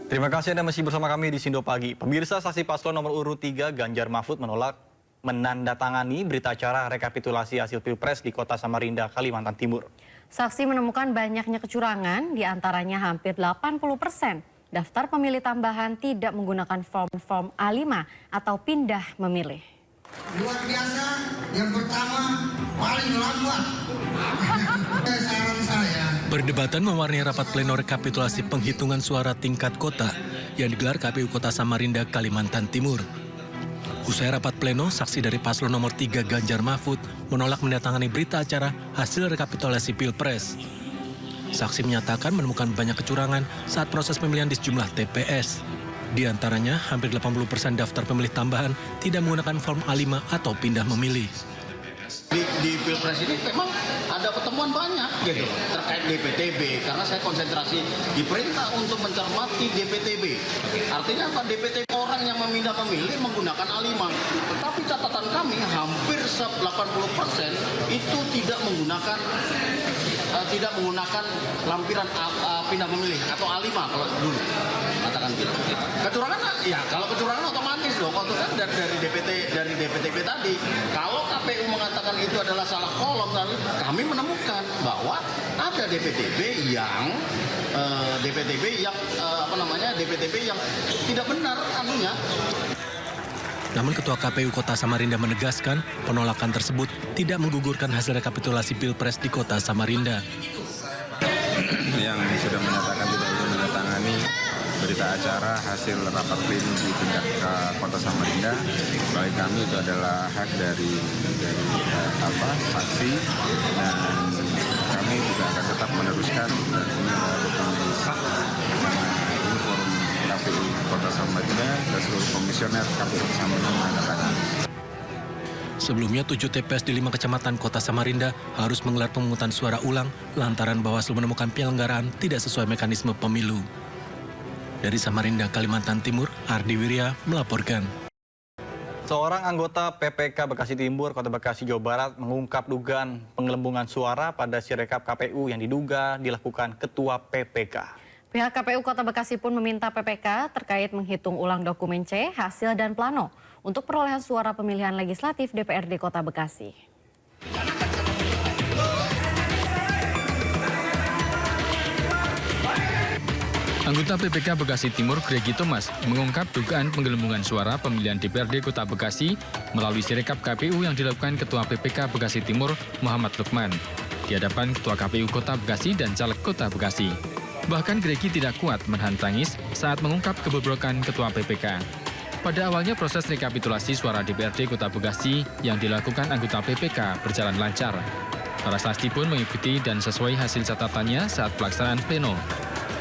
Terima kasih Anda masih bersama kami di Sindo Pagi. Pemirsa, saksi paslon nomor urut 3 Ganjar Mahfud menolak menandatangani berita acara rekapitulasi hasil Pilpres di Kota Samarinda, Kalimantan Timur. Saksi menemukan banyaknya kecurangan, diantaranya hampir 80%. Daftar pemilih tambahan tidak menggunakan form A5 atau pindah memilih. Luar biasa, yang pertama paling lambat. Saran saya. Perdebatan mewarnai rapat pleno rekapitulasi penghitungan suara tingkat kota yang digelar KPU Kota Samarinda, Kalimantan Timur. Usai rapat pleno, saksi dari paslon nomor 3 Ganjar Mahfud menolak mendatangani berita acara hasil rekapitulasi Pilpres. Saksi menyatakan menemukan banyak kecurangan saat proses pemilihan di sejumlah TPS. Di antaranya, hampir 80% daftar pemilih tambahan tidak menggunakan form A5 atau pindah memilih. Di Pilpres ini memang ada pertemuan banyak gitu terkait DPTB, karena saya konsentrasi diperintah untuk mencermati DPTB. Artinya apa? DPTB orang yang memindah memilih menggunakan A5. Tetapi catatan kami hampir 80% itu tidak menggunakan lampiran pindah memilih atau A5 kalau dulu katakan gitu. Kecurangan ya, kalau kecurangan otomatis dong. Kalau kan dari DPTB tadi. Kalau KPU mengatakan itu adalah salah kolom, kami menemukan bahwa ada DPTB yang tidak benar anunya. Namun Ketua KPU Kota Samarinda menegaskan penolakan tersebut tidak menggugurkan hasil rekapitulasi Pilpres di Kota Samarinda. Yang sudah menyatakan tidak ingin menandatangani berita acara hasil rapat pleno di tingkat Kota Samarinda, bagi kami itu adalah hak dari saksi, dan kami juga akan tetap meneruskan, dan ini adalah sah ini forum KPU Kota Samarinda dan seluruh komisioner KPU Kota Samarinda menandatangani. Sebelumnya, 7 TPS di 5 kecamatan Kota Samarinda harus menggelar pemungutan suara ulang lantaran Bawaslu menemukan penyelenggaraan tidak sesuai mekanisme pemilu. Dari Samarinda, Kalimantan Timur, Ardi Wirya melaporkan. Seorang anggota PPK Bekasi Timur, Kota Bekasi, Jawa Barat mengungkap dugaan penggelembungan suara pada Sirekap KPU yang diduga dilakukan Ketua PPK. Pihak KPU Kota Bekasi pun meminta PPK terkait menghitung ulang dokumen C, hasil dan plano untuk perolehan suara pemilihan legislatif DPRD Kota Bekasi. Anggota PPK Bekasi Timur, Gregi Thomas, mengungkap dugaan penggelembungan suara pemilihan DPRD Kota Bekasi melalui Sirekap KPU yang dilakukan Ketua PPK Bekasi Timur, Muhammad Lukman, di hadapan Ketua KPU Kota Bekasi dan Caleg Kota Bekasi. Bahkan Gregi tidak kuat menahan tangis saat mengungkap kebobrokan Ketua PPK. Pada awalnya proses rekapitulasi suara DPRD Kota Bekasi yang dilakukan anggota PPK berjalan lancar. Para saksi pun mengikuti dan sesuai hasil catatannya saat pelaksanaan pleno.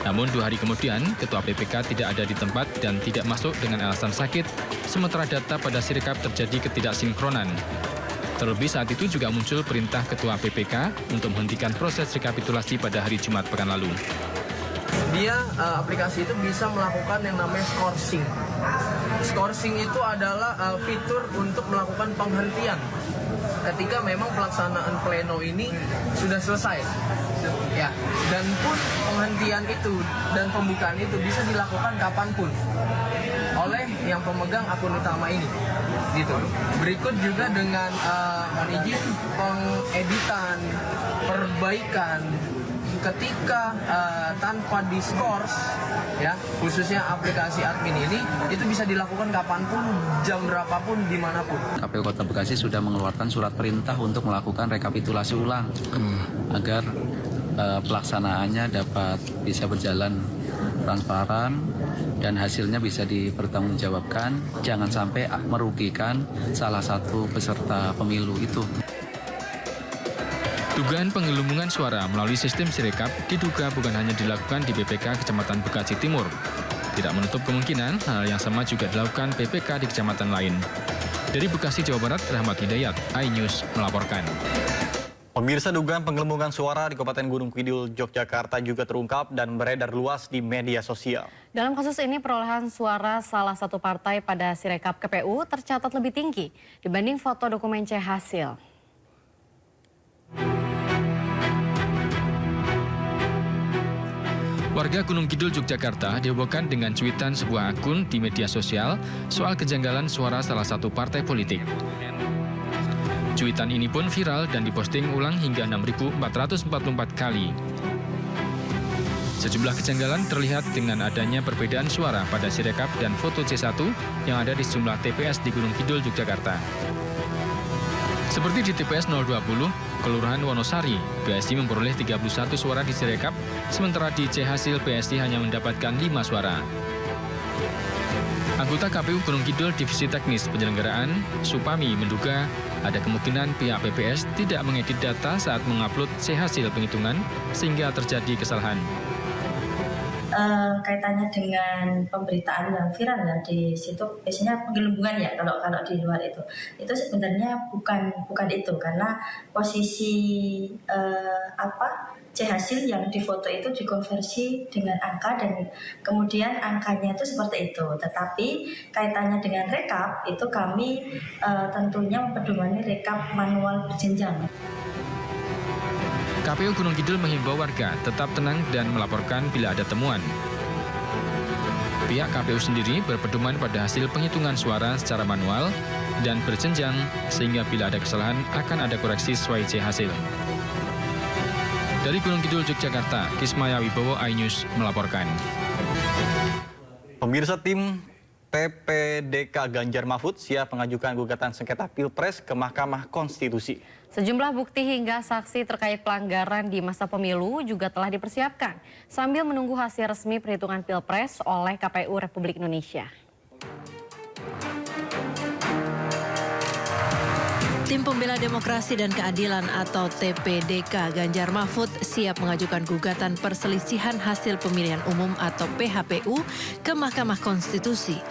Namun 2 hari kemudian, Ketua PPK tidak ada di tempat dan tidak masuk dengan alasan sakit, sementara data pada Sirekap terjadi ketidaksinkronan. Terlebih saat itu juga muncul perintah Ketua PPK untuk menghentikan proses rekapitulasi pada hari Jumat pekan lalu. Aplikasi itu bisa melakukan yang namanya scoring. Scoring itu adalah fitur untuk melakukan penghentian ketika memang pelaksanaan pleno ini sudah selesai. Ya, dan pun penghentian itu dan pembukaan itu bisa dilakukan kapanpun oleh yang pemegang akun utama ini. Gitu. Berikut juga dengan izin pengeditan, perbaikan ketika tanpa diskors, ya, khususnya aplikasi admin ini, itu bisa dilakukan kapanpun, jam berapapun, dimanapun. KPU Kota Bekasi sudah mengeluarkan surat perintah untuk melakukan rekapitulasi ulang agar pelaksanaannya dapat bisa berjalan transparan dan hasilnya bisa dipertanggungjawabkan, jangan sampai merugikan salah satu peserta pemilu itu. Dugaan penggelembungan suara melalui sistem Sirekap diduga bukan hanya dilakukan di PPK Kecamatan Bekasi Timur. Tidak menutup kemungkinan hal yang sama juga dilakukan PPK di kecamatan lain. Dari Bekasi, Jawa Barat, Rahmat Hidayat, iNews melaporkan. Pemirsa, dugaan penggelembungan suara di Kabupaten Gunung Kidul, Yogyakarta juga terungkap dan beredar luas di media sosial. Dalam kasus ini, perolehan suara salah satu partai pada Sirekap KPU tercatat lebih tinggi dibanding foto dokumen C hasil. Warga Gunung Kidul, Yogyakarta dihebohkan dengan cuitan sebuah akun di media sosial soal kejanggalan suara salah satu partai politik. Cuitan ini pun viral dan diposting ulang hingga 6.444 kali. Sejumlah kejanggalan terlihat dengan adanya perbedaan suara pada Sirekap dan foto C1 yang ada di sejumlah TPS di Gunung Kidul, Yogyakarta. Seperti di TPS 020, Kelurahan Wonosari, PSI memperoleh 31 suara di Sirekap, sementara di C hasil PSI hanya mendapatkan 5 suara. Anggota KPU Gunung Kidul Divisi Teknis Penyelenggaraan, Supami, menduga ada kemungkinan pihak PPS tidak mengedit data saat mengupload C hasil penghitungan sehingga terjadi kesalahan. Kaitannya dengan pemberitaan yang viral ya di situ, biasanya penggelembungan ya kalau di luar itu sebenarnya bukan itu, karena posisi C hasil yang difoto itu dikonversi dengan angka dan kemudian angkanya itu seperti itu. Tetapi kaitannya dengan rekap itu kami tentunya mempedomani rekap manual berjenjang. KPU Gunung Kidul menghimbau warga tetap tenang dan melaporkan bila ada temuan. Pihak KPU sendiri berpedoman pada hasil penghitungan suara secara manual dan berjenjang sehingga bila ada kesalahan akan ada koreksi sesuai C hasil. Dari Gunung Kidul, Yogyakarta, Kismaya Wibowo, iNews melaporkan. Pemirsa, tim PPDK Ganjar Mahfud siap mengajukan gugatan sengketa Pilpres ke Mahkamah Konstitusi. Sejumlah bukti hingga saksi terkait pelanggaran di masa pemilu juga telah dipersiapkan sambil menunggu hasil resmi perhitungan Pilpres oleh KPU Republik Indonesia. Tim Pembela Demokrasi dan Keadilan atau TPDK Ganjar Mahfud siap mengajukan gugatan perselisihan hasil pemilihan umum atau PHPU ke Mahkamah Konstitusi.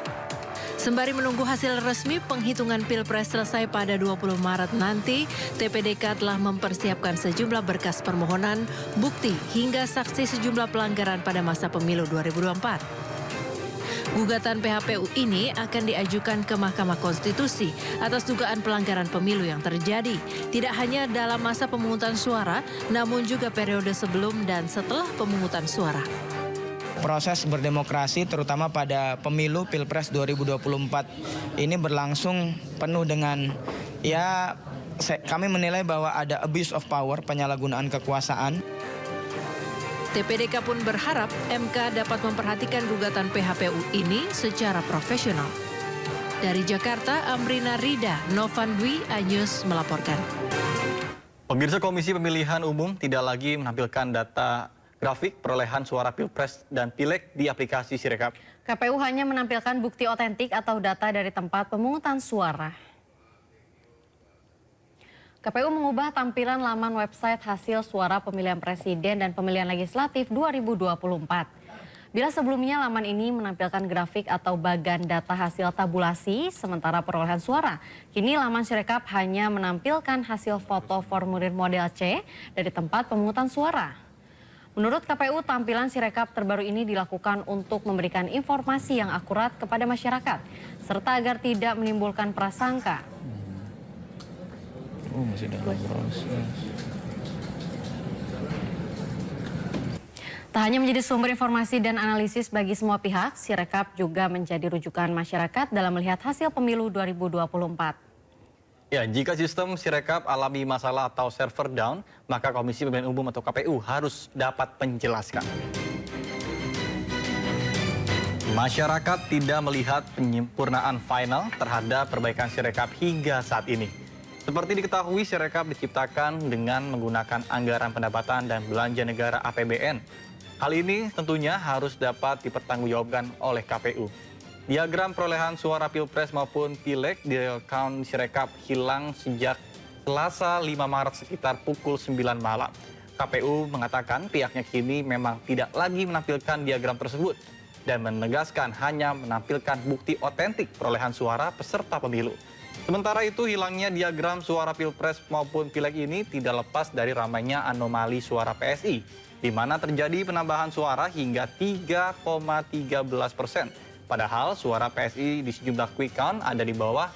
Sembari menunggu hasil resmi penghitungan Pilpres selesai pada 20 Maret nanti, TPDK telah mempersiapkan sejumlah berkas permohonan, bukti hingga saksi sejumlah pelanggaran pada masa pemilu 2024. Gugatan PHPU ini akan diajukan ke Mahkamah Konstitusi atas dugaan pelanggaran pemilu yang terjadi, tidak hanya dalam masa pemungutan suara, namun juga periode sebelum dan setelah pemungutan suara. Proses berdemokrasi terutama pada pemilu Pilpres 2024 ini berlangsung penuh dengan kami menilai bahwa ada abuse of power, penyalahgunaan kekuasaan. TPDK pun berharap MK dapat memperhatikan gugatan PHPU ini secara profesional. Dari Jakarta, Amrina Rida, Novan Dwi, iNews melaporkan. Pemirsa, Komisi Pemilihan Umum tidak lagi menampilkan data grafik perolehan suara Pilpres dan Pileg di aplikasi Sirekap. KPU hanya menampilkan bukti otentik atau data dari tempat pemungutan suara. KPU mengubah tampilan laman website hasil suara pemilihan presiden dan pemilihan legislatif 2024. Bila sebelumnya laman ini menampilkan grafik atau bagan data hasil tabulasi sementara perolehan suara, kini laman Sirekap hanya menampilkan hasil foto formulir model C dari tempat pemungutan suara. Menurut KPU, tampilan Sirekap terbaru ini dilakukan untuk memberikan informasi yang akurat kepada masyarakat, serta agar tidak menimbulkan prasangka. Masih dalam proses. Tak hanya menjadi sumber informasi dan analisis bagi semua pihak, Sirekap juga menjadi rujukan masyarakat dalam melihat hasil pemilu 2024. Ya, jika sistem Sirekap alami masalah atau server down, maka Komisi Pemilihan Umum atau KPU harus dapat menjelaskan. Masyarakat tidak melihat penyempurnaan final terhadap perbaikan Sirekap hingga saat ini. Seperti diketahui, Sirekap diciptakan dengan menggunakan anggaran pendapatan dan belanja negara APBN. Hal ini tentunya harus dapat dipertanggungjawabkan oleh KPU. Diagram perolehan suara Pilpres maupun Pileg di account Sirekap hilang sejak Selasa 5 Maret sekitar pukul 9 malam. KPU mengatakan pihaknya kini memang tidak lagi menampilkan diagram tersebut dan menegaskan hanya menampilkan bukti otentik perolehan suara peserta pemilu. Sementara itu, hilangnya diagram suara Pilpres maupun Pileg ini tidak lepas dari ramainya anomali suara PSI, di mana terjadi penambahan suara hingga 3,13%. Padahal suara PSI di sejumlah quick count ada di bawah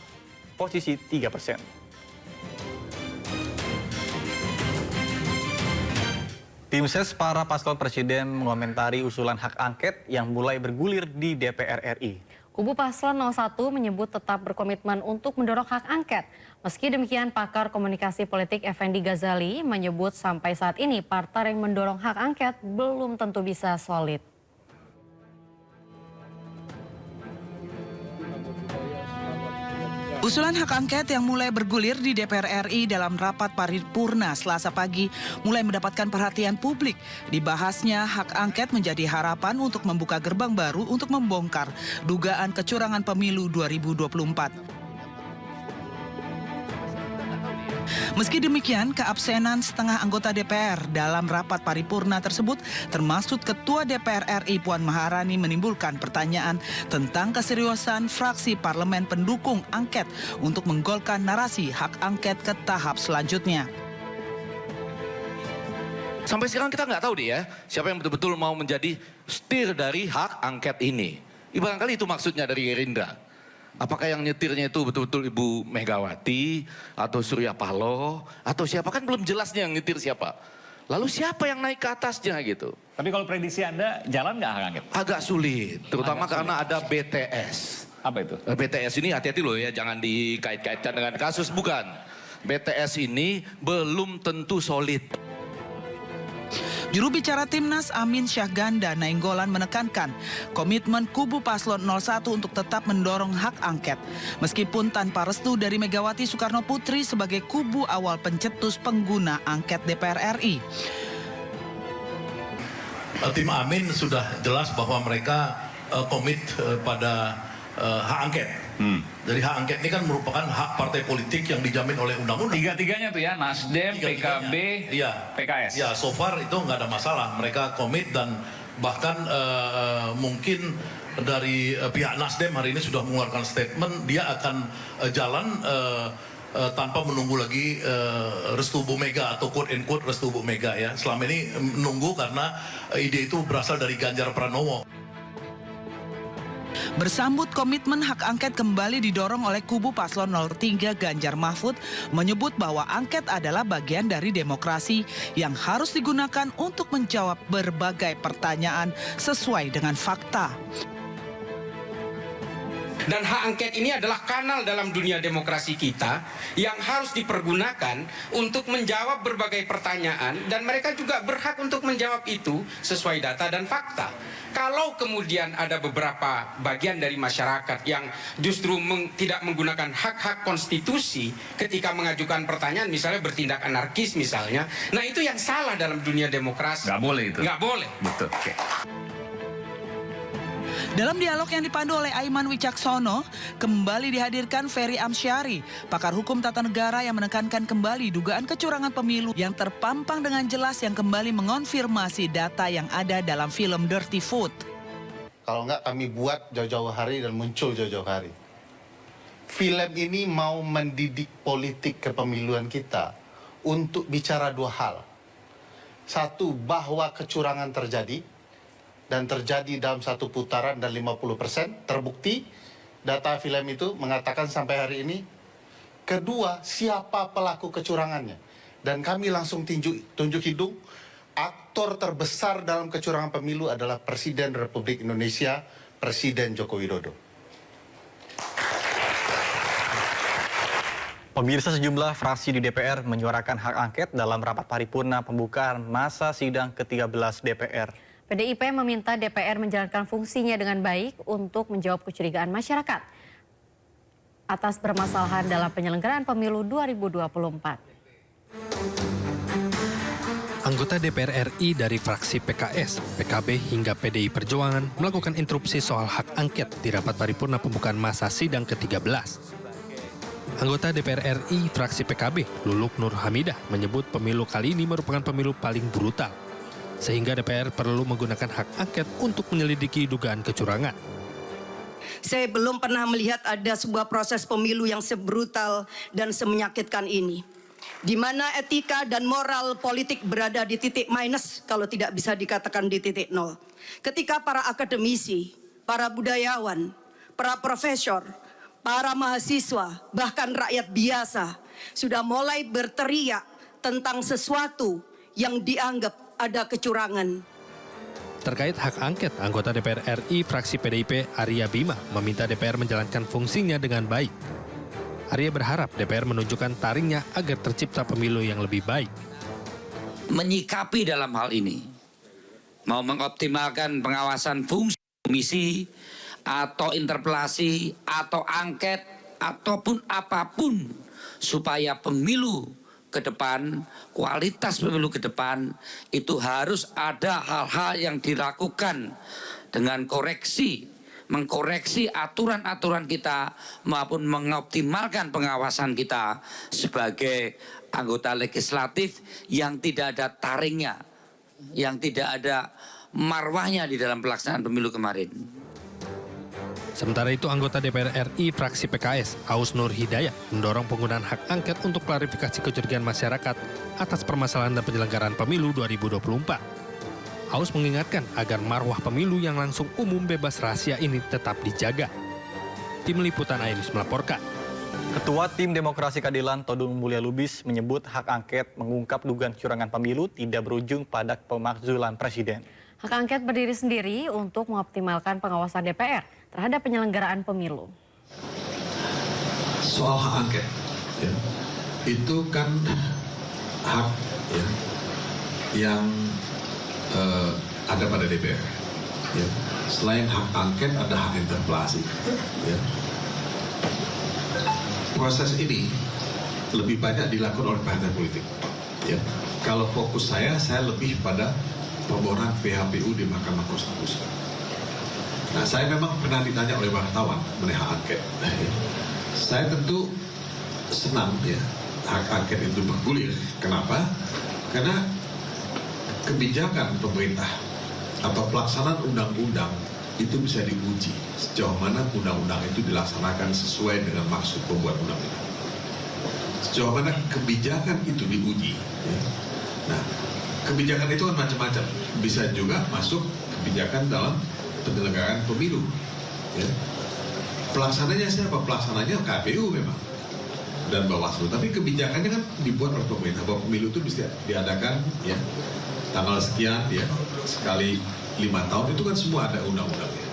posisi 3%. Tim ses para paslon presiden mengomentari usulan hak angket yang mulai bergulir di DPR RI. Kubu paslon 01 menyebut tetap berkomitmen untuk mendorong hak angket. Meski demikian, pakar komunikasi politik Effendi Ghazali menyebut sampai saat ini partai yang mendorong hak angket belum tentu bisa solid. Usulan hak angket yang mulai bergulir di DPR RI dalam rapat paripurna Selasa pagi mulai mendapatkan perhatian publik. Dibahasnya, hak angket menjadi harapan untuk membuka gerbang baru untuk membongkar dugaan kecurangan pemilu 2024. Meski demikian, keabsenan setengah anggota DPR dalam rapat paripurna tersebut, termasuk Ketua DPR RI Puan Maharani, menimbulkan pertanyaan tentang keseriusan fraksi parlemen pendukung angket untuk menggolkan narasi hak angket ke tahap selanjutnya. Sampai sekarang kita nggak tahu deh ya, siapa yang betul-betul mau menjadi setir dari hak angket ini. Barangkali itu maksudnya dari Gerindra. Apakah yang nyetirnya itu betul-betul Ibu Megawati atau Surya Paloh atau siapa, kan belum jelas nih yang nyetir siapa. Lalu siapa yang naik ke atasnya gitu. Tapi kalau prediksi Anda jalan nggak hak angket? Agak sulit, terutama karena ada BTS. Apa itu? BTS ini hati-hati loh ya, jangan dikait-kaitkan dengan kasus, bukan. BTS ini belum tentu solid. Juru bicara Timnas Amin Syahganda Nainggolan menekankan komitmen kubu paslon 01 untuk tetap mendorong hak angket. Meskipun tanpa restu dari Megawati Soekarno Putri sebagai kubu awal pencetus pengguna angket DPR RI. Tim Amin sudah jelas bahwa mereka komit pada hak angket. Jadi hak angket ini kan merupakan hak partai politik yang dijamin oleh undang-undang. Tiga-tiganya tuh ya, Nasdem, PKB, iya, PKS. Ya, so far itu nggak ada masalah. Mereka komit dan bahkan mungkin dari pihak Nasdem hari ini sudah mengeluarkan statement dia akan jalan tanpa menunggu lagi restu Bu Mega atau quote and quote restu Bu Mega ya. Selama ini menunggu karena ide itu berasal dari Ganjar Pranowo. Bersambut komitmen hak angket kembali didorong oleh kubu paslon 03 Ganjar Mahfud menyebut bahwa angket adalah bagian dari demokrasi yang harus digunakan untuk menjawab berbagai pertanyaan sesuai dengan fakta. Dan hak angket ini adalah kanal dalam dunia demokrasi kita yang harus dipergunakan untuk menjawab berbagai pertanyaan, dan mereka juga berhak untuk menjawab itu sesuai data dan fakta. Kalau kemudian ada beberapa bagian dari masyarakat yang justru tidak menggunakan hak-hak konstitusi ketika mengajukan pertanyaan, misalnya bertindak anarkis misalnya, nah itu yang salah dalam dunia demokrasi. Nggak boleh itu. Nggak boleh. Betul. Okay. Dalam dialog yang dipandu oleh Aiman Wicaksono, kembali dihadirkan Ferry Amsyari, pakar hukum tata negara yang menekankan kembali dugaan kecurangan pemilu yang terpampang dengan jelas yang kembali mengonfirmasi data yang ada dalam film Dirty Food. Kalau enggak kami buat jauh-jauh hari dan muncul jauh-jauh hari. Film ini mau mendidik politik kepemiluan kita untuk bicara dua hal. Satu, bahwa kecurangan terjadi. Dan terjadi dalam satu putaran dan 50% terbukti. Data film itu mengatakan sampai hari ini. Kedua, siapa pelaku kecurangannya. Dan kami langsung tunjuk hidung. Aktor terbesar dalam kecurangan pemilu adalah Presiden Republik Indonesia, Presiden Joko Widodo. Pemirsa, sejumlah fraksi di DPR menyuarakan hak angket dalam rapat paripurna pembukaan masa sidang ke-13 DPR. PDIP meminta DPR menjalankan fungsinya dengan baik untuk menjawab kecurigaan masyarakat atas permasalahan dalam penyelenggaraan pemilu 2024. Anggota DPR RI dari fraksi PKS, PKB hingga PDI Perjuangan melakukan interupsi soal hak angket di rapat paripurna pembukaan masa sidang ke-13. Anggota DPR RI fraksi PKB, Luluk Nur Hamidah, menyebut pemilu kali ini merupakan pemilu paling brutal, sehingga DPR perlu menggunakan hak angket untuk menyelidiki dugaan kecurangan. Saya belum pernah melihat ada sebuah proses pemilu yang sebrutal dan semenyakitkan ini, di mana etika dan moral politik berada di titik minus, kalau tidak bisa dikatakan di titik nol. Ketika para akademisi, para budayawan, para profesor, para mahasiswa, bahkan rakyat biasa sudah mulai berteriak tentang sesuatu yang dianggap ada kecurangan. Terkait hak angket, anggota DPR RI fraksi PDIP Arya Bima meminta DPR menjalankan fungsinya dengan baik. Arya berharap DPR menunjukkan taringnya agar tercipta pemilu yang lebih baik. Menyikapi dalam hal ini, mau mengoptimalkan pengawasan fungsi komisi atau interpelasi atau angket ataupun apapun supaya pemilu ke depan, kualitas pemilu ke depan itu harus ada hal-hal yang dilakukan dengan koreksi, mengkoreksi aturan-aturan kita maupun mengoptimalkan pengawasan kita sebagai anggota legislatif yang tidak ada taringnya, yang tidak ada marwahnya di dalam pelaksanaan pemilu kemarin. Sementara itu, anggota DPR RI fraksi PKS, Aus Nur Hidayat, mendorong penggunaan hak angket untuk klarifikasi kecurigaan masyarakat atas permasalahan dan penyelenggaraan pemilu 2024. Aus mengingatkan agar marwah pemilu yang langsung umum bebas rahasia ini tetap dijaga. Tim Liputan Ainis melaporkan. Ketua Tim Demokrasi Keadilan Todung Mulya Lubis menyebut hak angket mengungkap dugaan kecurangan pemilu tidak berujung pada pemakzulan Presiden. Hak angket berdiri sendiri untuk mengoptimalkan pengawasan DPR terhadap penyelenggaraan pemilu. Soal hak angket, ya, itu kan hak ya, yang ada pada DPR. Ya. Selain hak angket, ada hak interpelasi. Ya. Proses ini lebih banyak dilakukan oleh partai politik. Ya. Kalau fokus saya lebih pada pemboran PHPU di Mahkamah Konstitusi. Nah, saya memang pernah ditanya oleh wartawan mengenai hak angket. Saya tentu senang ya hak angket itu bergulir. Kenapa? Karena kebijakan pemerintah atau pelaksanaan undang-undang itu bisa diuji sejauh mana undang-undang itu dilaksanakan sesuai dengan maksud pembuat undang-undang. Sejauh mana kebijakan itu diuji. Ya. Nah, kebijakan itu kan macam-macam. Bisa juga masuk kebijakan dalam penyelenggaraan pemilu. Ya. Pelaksananya siapa? Pelaksananya KPU memang dan Bawaslu. Tapi kebijakannya kan dibuat oleh pemerintah bahwa pemilu itu bisa diadakan ya tanggal sekian ya sekali 5 tahun, itu kan semua ada undang-undangnya.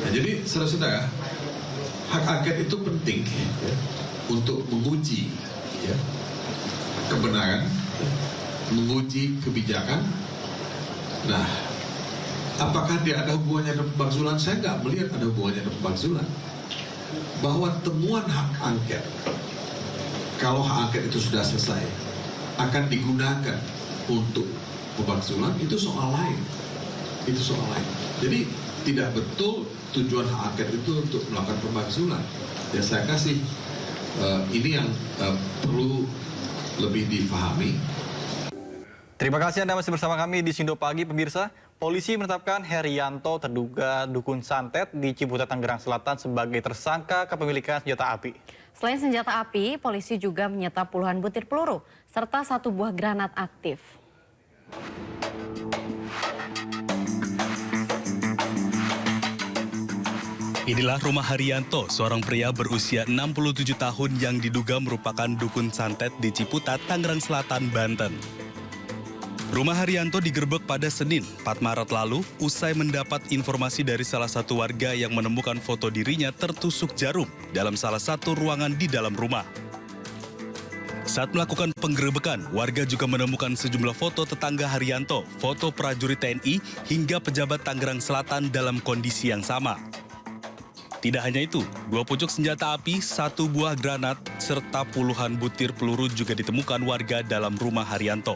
Nah, jadi saudara-saudara, hak angket itu penting ya, untuk menguji ya, kebenaran, ya, menguji kebijakan. Nah, apakah dia ada hubungannya dengan pemakzulan? Saya nggak melihat ada hubungannya dengan pemakzulan. Bahwa temuan hak angket, kalau hak angket itu sudah selesai, akan digunakan untuk pemakzulan, itu soal lain. Itu soal lain. Jadi tidak betul tujuan hak angket itu untuk melakukan pemakzulan. Ya saya kasih ini yang perlu lebih difahami. Terima kasih Anda masih bersama kami di Sindo Pagi, pemirsa. Polisi menetapkan Herianto, terduga dukun santet di Ciputat, Tangerang Selatan sebagai tersangka kepemilikan senjata api. Selain senjata api, polisi juga menyita puluhan butir peluru serta 1 buah granat aktif. Inilah rumah Herianto, seorang pria berusia 67 tahun yang diduga merupakan dukun santet di Ciputat, Tangerang Selatan, Banten. Rumah Herianto digerebek pada Senin, 4 Maret lalu, usai mendapat informasi dari salah satu warga yang menemukan foto dirinya tertusuk jarum dalam salah satu ruangan di dalam rumah. Saat melakukan penggerebekan, warga juga menemukan sejumlah foto tetangga Herianto, foto prajurit TNI, hingga pejabat Tangerang Selatan dalam kondisi yang sama. Tidak hanya itu, 2 pucuk senjata api, 1 buah granat, serta puluhan butir peluru juga ditemukan warga dalam rumah Herianto.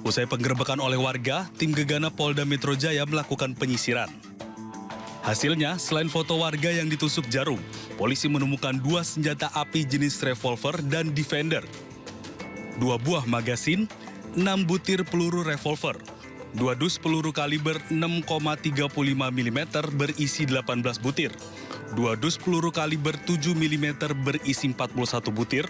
Usai penggerebekan oleh warga, tim Gegana Polda Metro Jaya melakukan penyisiran. Hasilnya, selain foto warga yang ditusuk jarum, polisi menemukan 2 senjata api jenis revolver dan defender, 2 buah magasin, 6 butir peluru revolver, 2 dus peluru kaliber 6,35 mm berisi 18 butir, 2 dus peluru kaliber 7 mm berisi 41 butir,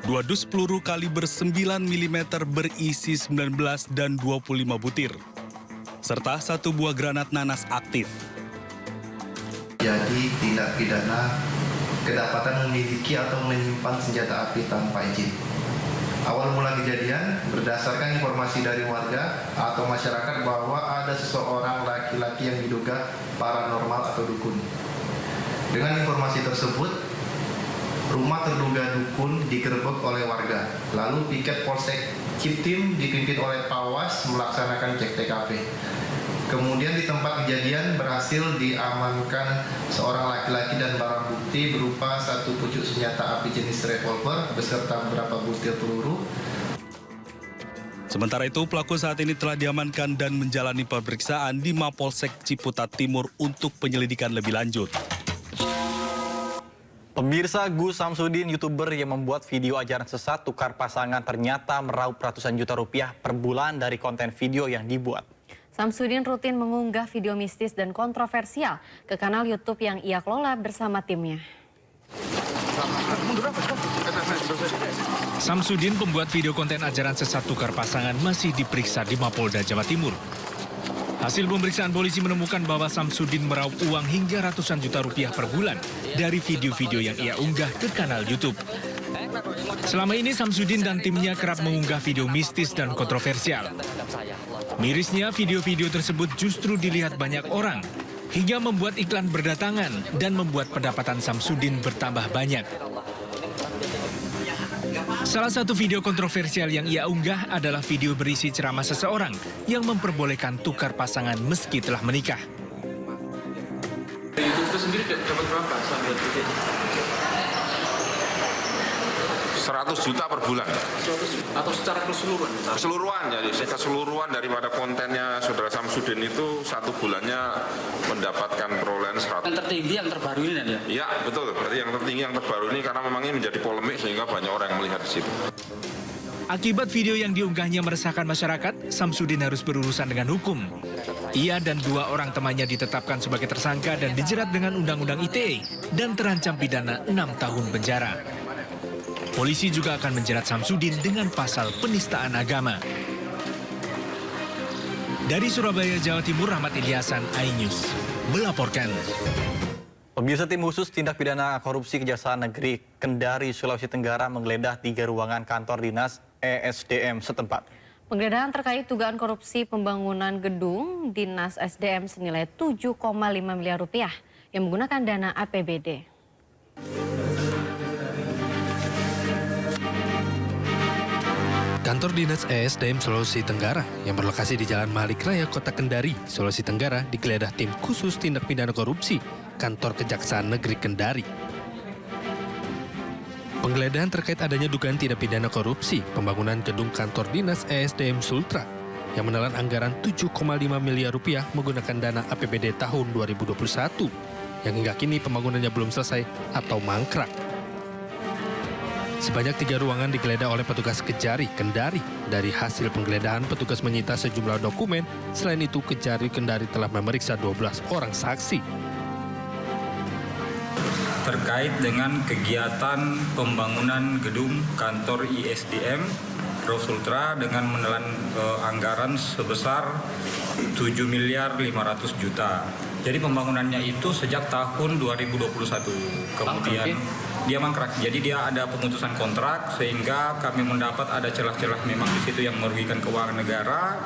2 dus peluru kaliber 9 mm berisi 19 dan 25 butir, serta 1 buah granat nanas aktif. Jadi tindak pidana kedapatan memiliki atau menyimpan senjata api tanpa izin. Awal mula kejadian berdasarkan informasi dari warga atau masyarakat bahwa ada seseorang laki-laki yang diduga paranormal atau dukun. Dengan informasi tersebut, rumah terduga dukun digerebek oleh warga. Lalu piket Polsek Ciptim dipimpin oleh Pawas melaksanakan cek TKP. Kemudian di tempat kejadian berhasil diamankan seorang laki-laki dan barang bukti berupa satu pucuk senjata api jenis revolver beserta beberapa butir peluru. Sementara itu, pelaku saat ini telah diamankan dan menjalani pemeriksaan di Mapolsek Ciputat Timur untuk penyelidikan lebih lanjut. Pemirsa, Gus Samsudin, YouTuber yang membuat video ajaran sesat tukar pasangan ternyata meraup ratusan juta rupiah per bulan dari konten video yang dibuat. Samsudin rutin mengunggah video mistis dan kontroversial ke kanal YouTube yang ia kelola bersama timnya. Samsudin, pembuat video konten ajaran sesat tukar pasangan, masih diperiksa di Mapolda Jawa Timur. Hasil pemeriksaan polisi menemukan bahwa Samsudin meraup uang hingga ratusan juta rupiah per bulan dari video-video yang ia unggah ke kanal YouTube. Selama ini Samsudin dan timnya kerap mengunggah video mistis dan kontroversial. Mirisnya, video-video tersebut justru dilihat banyak orang, hingga membuat iklan berdatangan dan membuat pendapatan Samsudin bertambah banyak. Salah satu video kontroversial yang ia unggah adalah video berisi ceramah seseorang yang memperbolehkan tukar pasangan meski telah menikah. YouTube itu sendiri dapat berapa selama itu? 100 juta per bulan. Atau secara keseluruhan? Keseluruhan, jadi keseluruhan daripada kontennya Saudara Samsudin itu satu bulannya mendapatkan perolehan 100. Yang tertinggi yang terbaru ini ya? Iya, betul. Berarti yang tertinggi yang terbaru ini karena memang ini menjadi polemik sehingga banyak orang yang melihat di situ. Akibat video yang diunggahnya meresahkan masyarakat, Samsudin harus berurusan dengan hukum. Ia dan 2 orang temannya ditetapkan sebagai tersangka dan dijerat dengan Undang-Undang ITE dan terancam pidana 6 tahun penjara. Polisi juga akan menjerat Samsudin dengan pasal penistaan agama. Dari Surabaya, Jawa Timur, Rahmat Ilyasan, iNews melaporkan. Pemirsa, tim khusus tindak pidana korupsi Kejaksaan Negeri Kendari, Sulawesi Tenggara menggeledah 3 ruangan kantor dinas ESDM setempat. Penggeledahan terkait dugaan korupsi pembangunan gedung dinas SDM senilai 7,5 miliar rupiah yang menggunakan dana APBD. Kantor Dinas ESDM Sulawesi Tenggara yang berlokasi di Jalan Malik Raya, Kota Kendari, Sulawesi Tenggara digeledah tim khusus tindak pidana korupsi Kantor Kejaksaan Negeri Kendari. Penggeledahan terkait adanya dugaan tindak pidana korupsi pembangunan gedung kantor Dinas ESDM Sultra yang menelan anggaran 7,5 miliar rupiah menggunakan dana APBD tahun 2021 yang hingga kini pembangunannya belum selesai atau mangkrak. Sebanyak 3 ruangan digeledah oleh petugas Kejari Kendari. Dari hasil penggeledahan, petugas menyita sejumlah dokumen. Selain itu, Kejari Kendari telah memeriksa 12 orang saksi. Terkait dengan kegiatan pembangunan gedung kantor ISDM Sultra dengan menelan anggaran sebesar 7 miliar 500 juta. Jadi pembangunannya itu sejak tahun 2021. Kemudian dia mangkrak. Jadi dia ada pemutusan kontrak sehingga kami mendapat ada celah-celah memang di situ yang merugikan keuangan negara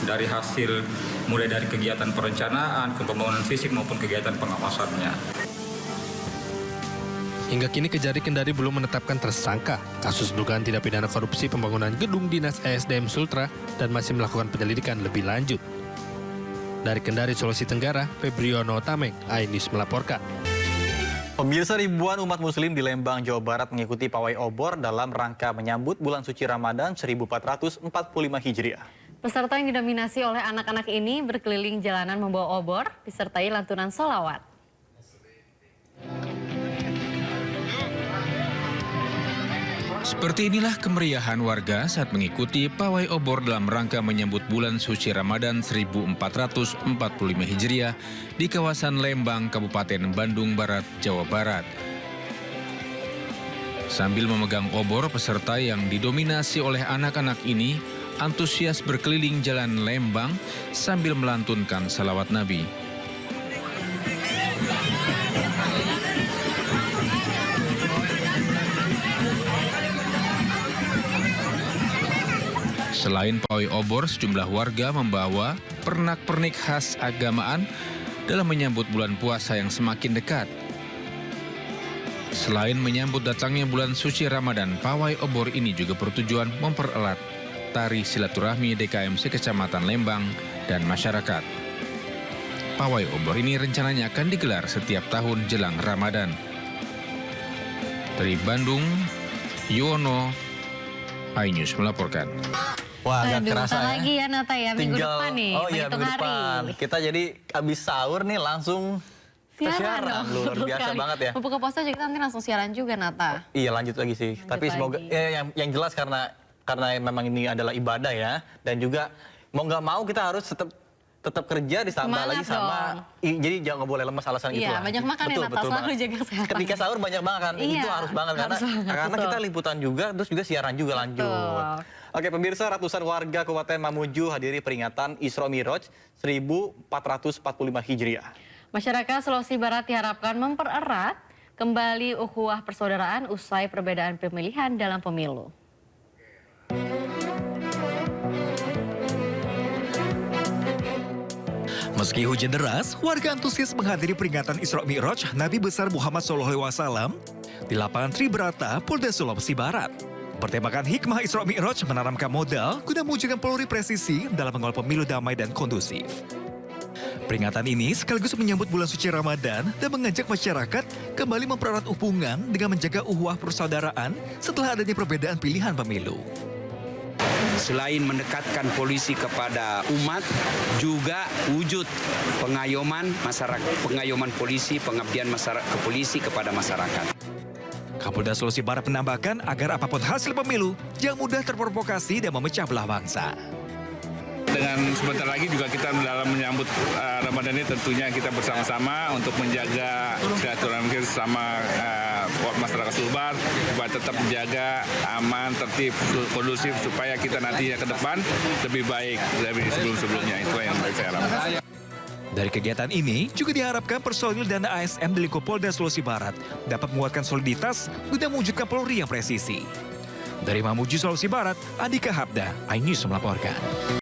dari hasil mulai dari kegiatan perencanaan, pembangunan fisik maupun kegiatan pengawasannya. Hingga kini Kejari Kendari belum menetapkan tersangka kasus dugaan tindak pidana korupsi pembangunan gedung dinas ESDM Sultra dan masih melakukan penyelidikan lebih lanjut. Dari Kendari, Sulawesi Tenggara, Febriono Tameng, iNews melaporkan. Pemirsa, ribuan umat muslim di Lembang, Jawa Barat mengikuti pawai obor dalam rangka menyambut bulan suci Ramadan 1445 Hijriah. Peserta yang didominasi oleh anak-anak ini berkeliling jalanan membawa obor disertai lantunan sholawat. Seperti inilah kemeriahan warga saat mengikuti pawai obor dalam rangka menyambut bulan suci Ramadan 1445 Hijriah di kawasan Lembang, Kabupaten Bandung Barat, Jawa Barat. Sambil memegang obor, peserta yang didominasi oleh anak-anak ini antusias berkeliling jalan Lembang sambil melantunkan salawat Nabi. Selain pawai obor, sejumlah warga membawa pernak-pernik khas agamaan dalam menyambut bulan puasa yang semakin dekat. Selain menyambut datangnya bulan suci Ramadan, pawai obor ini juga bertujuan mempererat tari silaturahmi DKMC Kecamatan Lembang dan masyarakat. Pawai obor ini rencananya akan digelar setiap tahun jelang Ramadan. Dari Bandung, Yuwono, iNews melaporkan. Wah, nggak Aduh, kerasa bentar ya. lagi ya Nata ya, minggu depan nih, Oh iya, menghitung minggu hari. depan. Kita jadi abis sahur nih langsung Siaran dong, Luar betul biasa sekali. banget ya. Mau buka puasa juga nanti langsung siaran juga Nata. Iya, lanjut lagi sih. Tapi semoga yang jelas karena memang ini adalah ibadah ya, dan juga mau nggak mau kita harus tetap kerja ditambah Semangat lagi sama jadi jangan boleh lemas alasan gitu Iya, lah. banyak makan ya Nata, selalu banget. jaga kesehatan. Ketika sahur banyak banget kan, Iya, itu harus banget karena harus banget, betul. kita liputan juga, terus juga siaran juga lanjut. Betul. Oke pemirsa, ratusan warga Kabupaten Mamuju hadiri peringatan Isra Miraj 1445 Hijriah. Masyarakat Sulawesi Barat diharapkan mempererat kembali ukhuwah persaudaraan usai perbedaan pemilihan dalam pemilu. Meski hujan deras, warga antusias menghadiri peringatan Isra Mi'raj Nabi besar Muhammad SAW di lapangan Tribrata, Polda Sulawesi Barat. Bertemakan hikmah Isra Mi'raj menanamkan modal guna mewujudkan polri presisi dalam mengawal pemilu damai dan kondusif. Peringatan ini sekaligus menyambut bulan suci Ramadan dan mengajak masyarakat kembali mempererat hubungan dengan menjaga ukhuwah persaudaraan setelah adanya perbedaan pilihan pemilu. Selain mendekatkan polisi kepada umat, juga wujud pengayoman masyarakat, pengayoman polisi, pengabdian masyarakat ke polisi kepada masyarakat. Kapolda Sulawesi Barat menambahkan agar apapun hasil pemilu, jangan mudah terprovokasi dan memecah belah bangsa. Dengan sebentar lagi juga kita dalam menyambut Ramadan ini tentunya kita bersama-sama untuk menjaga silaturahmi kita sama masyarakat Sulbar supaya tetap menjaga aman, tertib, kondusif supaya kita nantinya ke depan lebih baik dari sebelum-sebelumnya. Itu yang saya harapkan. Dari kegiatan ini juga diharapkan personil dan ASN di lingkup Polda Sulawesi Barat dapat menguatkan soliditas guna mewujudkan polri yang presisi. Dari Mamuju, Sulawesi Barat, Andika Habda, iNews melaporkan.